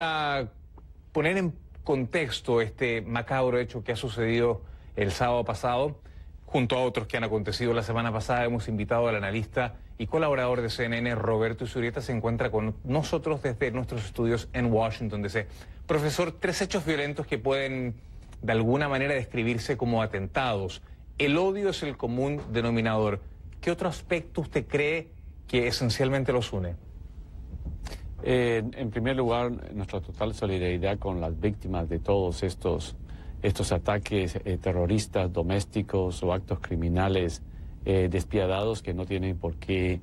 A poner en contexto este macabro hecho que ha sucedido el sábado pasado, junto a otros que han acontecido la semana pasada, hemos invitado al analista y colaborador de CNN, Roberto Izurieta. Se encuentra con nosotros desde nuestros estudios en Washington, D.C. Profesor, 3 hechos violentos que pueden de alguna manera describirse como atentados. El odio es el común denominador. ¿Qué otro aspecto usted cree que esencialmente los une? En primer lugar, nuestra total solidaridad con las víctimas de todos estos ataques terroristas, domésticos o actos criminales despiadados que no tienen por qué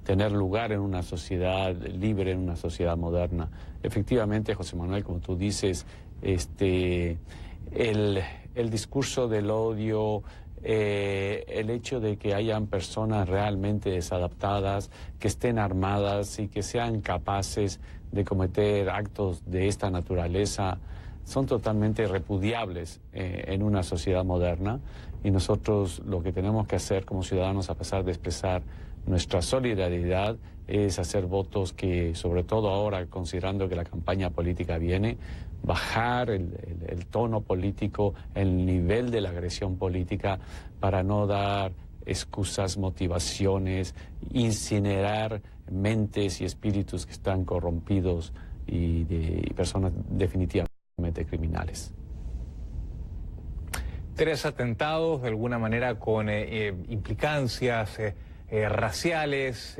tener lugar en una sociedad libre, en una sociedad moderna. Efectivamente, José Manuel, como tú dices, el discurso del odio, el hecho de que hayan personas realmente desadaptadas, que estén armadas y que sean capaces de cometer actos de esta naturaleza, son totalmente repudiables en una sociedad moderna. Y nosotros lo que tenemos que hacer como ciudadanos, a pesar de expresar nuestra solidaridad, es hacer votos que, sobre todo ahora, considerando que la campaña política viene, bajar el tono político, el nivel de la agresión política, para no dar excusas, motivaciones, incinerar mentes y espíritus que están corrompidos y personas definitivamente criminales. 3 atentados, de alguna manera con implicancias raciales,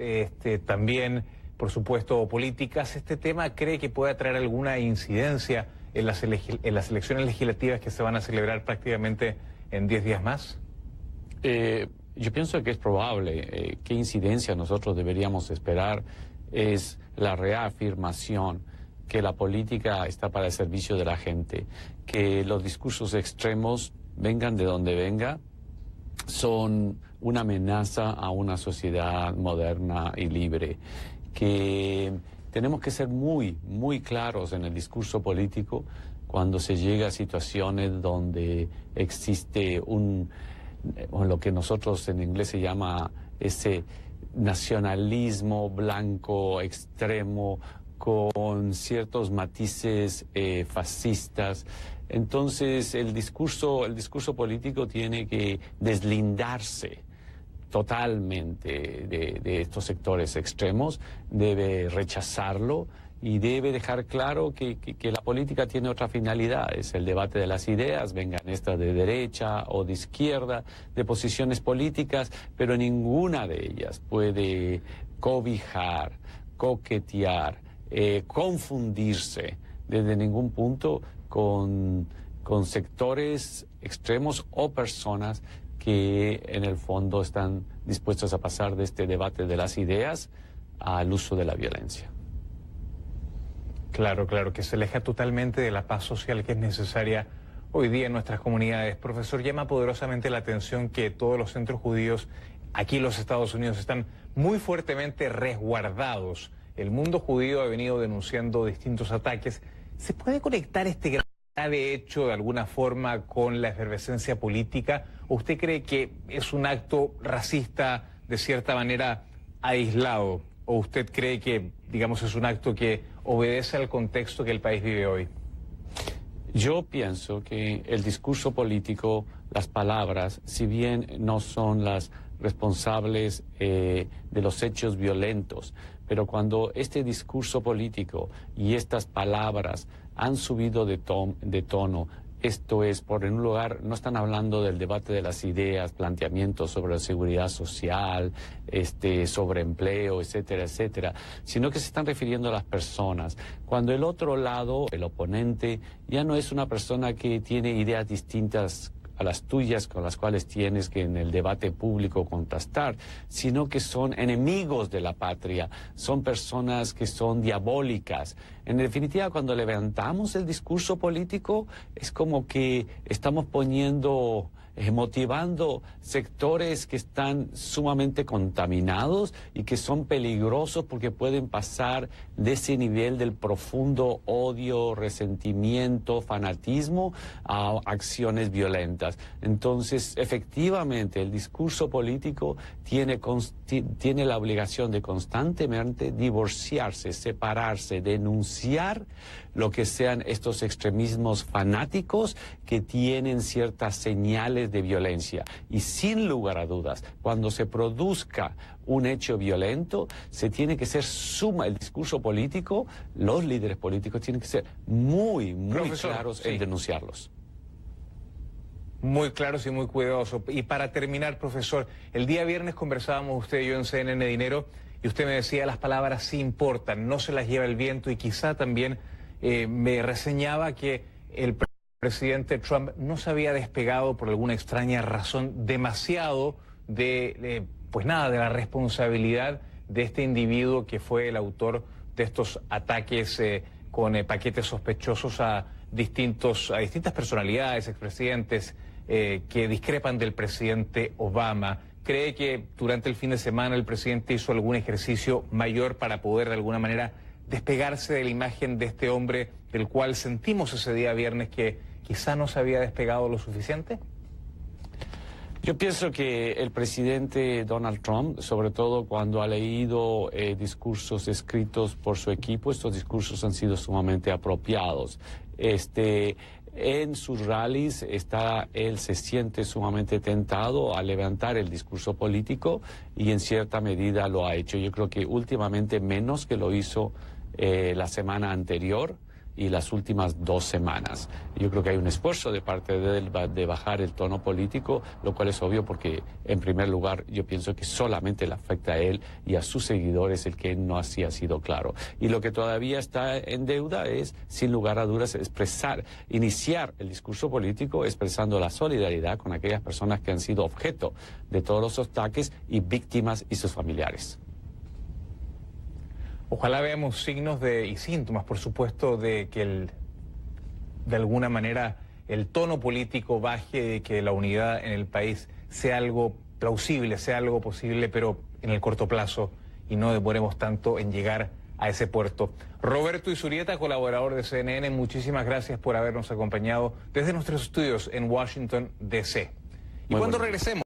también, por supuesto, políticas. ¿Este tema cree que puede traer alguna incidencia en las elecciones legislativas que se van a celebrar prácticamente en 10 días más? Yo pienso que es probable. ¿Qué incidencia nosotros deberíamos esperar? Es la reafirmación que la política está para el servicio de la gente, que los discursos extremos, vengan de donde venga, son una amenaza a una sociedad moderna y libre, que tenemos que ser muy, muy claros en el discurso político cuando se llega a situaciones donde existe lo que nosotros en inglés se llama ese nacionalismo blanco extremo con ciertos matices fascistas. Entonces el discurso político tiene que deslindarse totalmente de estos sectores extremos, debe rechazarlo y debe dejar claro que la política tiene otra finalidad, es el debate de las ideas, vengan estas de derecha o de izquierda, de posiciones políticas, pero ninguna de ellas puede cobijar, coquetear, confundirse desde ningún punto con sectores extremos o personas que en el fondo están dispuestos a pasar de este debate de las ideas al uso de la violencia. Claro, que se aleja totalmente de la paz social que es necesaria hoy día en nuestras comunidades. Profesor, llama poderosamente la atención que todos los centros judíos aquí en los Estados Unidos están muy fuertemente resguardados. El mundo judío ha venido denunciando distintos ataques. ¿Se puede conectar este grave hecho de alguna forma con la efervescencia política? ¿O usted cree que es un acto racista de cierta manera aislado? ¿O usted cree que, digamos, es un acto que obedece al contexto que el país vive hoy? Yo pienso que el discurso político, las palabras, si bien no son las responsables de los hechos violentos, pero cuando este discurso político y estas palabras han subido de tono, esto es, por en un lugar, no están hablando del debate de las ideas, planteamientos sobre la seguridad social, sobre empleo, etcétera, etcétera, sino que se están refiriendo a las personas. Cuando el otro lado, el oponente, ya no es una persona que tiene ideas distintas a las tuyas, con las cuales tienes que en el debate público contrastar, sino que son enemigos de la patria, son personas que son diabólicas. En definitiva, cuando levantamos el discurso político, es como que estamos motivando sectores que están sumamente contaminados y que son peligrosos porque pueden pasar de ese nivel del profundo odio, resentimiento, fanatismo a acciones violentas. Entonces, efectivamente, el discurso político tiene la obligación de constantemente divorciarse, separarse, denunciar denunciar lo que sean estos extremismos fanáticos que tienen ciertas señales de violencia. Y sin lugar a dudas, cuando se produzca un hecho violento, se tiene que ser el discurso político, los líderes políticos tienen que ser muy claros en denunciarlos. Muy claros y muy cuidadosos. Y para terminar, profesor, el día viernes conversábamos usted y yo en CNN Dinero y usted me decía las palabras sí importan, no se las lleva el viento, y quizá también me reseñaba que el presidente Trump no se había despegado por alguna extraña razón demasiado de la responsabilidad de este individuo que fue el autor de estos ataques con paquetes sospechosos a distintas personalidades, expresidentes que discrepan del presidente Obama. ¿Cree que durante el fin de semana el presidente hizo algún ejercicio mayor para poder de alguna manera despegarse de la imagen de este hombre del cual sentimos ese día viernes que quizá no se había despegado lo suficiente? Yo pienso que el presidente Donald Trump, sobre todo cuando ha leído discursos escritos por su equipo, estos discursos han sido sumamente apropiados. En sus rallies él se siente sumamente tentado a levantar el discurso político y en cierta medida lo ha hecho. Yo creo que últimamente menos que lo hizo la semana anterior y las últimas 2 semanas. Yo creo que hay un esfuerzo de parte de él de bajar el tono político, lo cual es obvio porque, en primer lugar, yo pienso que solamente le afecta a él y a sus seguidores el que no así ha sido claro. Y lo que todavía está en deuda es, sin lugar a dudas, iniciar el discurso político expresando la solidaridad con aquellas personas que han sido objeto de todos los ataques y víctimas y sus familiares. Ojalá veamos signos y síntomas, por supuesto, de que de alguna manera el tono político baje, de que la unidad en el país sea algo plausible, sea algo posible, pero en el corto plazo, y no demoremos tanto en llegar a ese puerto. Roberto Izurieta, colaborador de CNN, muchísimas gracias por habernos acompañado desde nuestros estudios en Washington, D.C. Y cuando regresemos...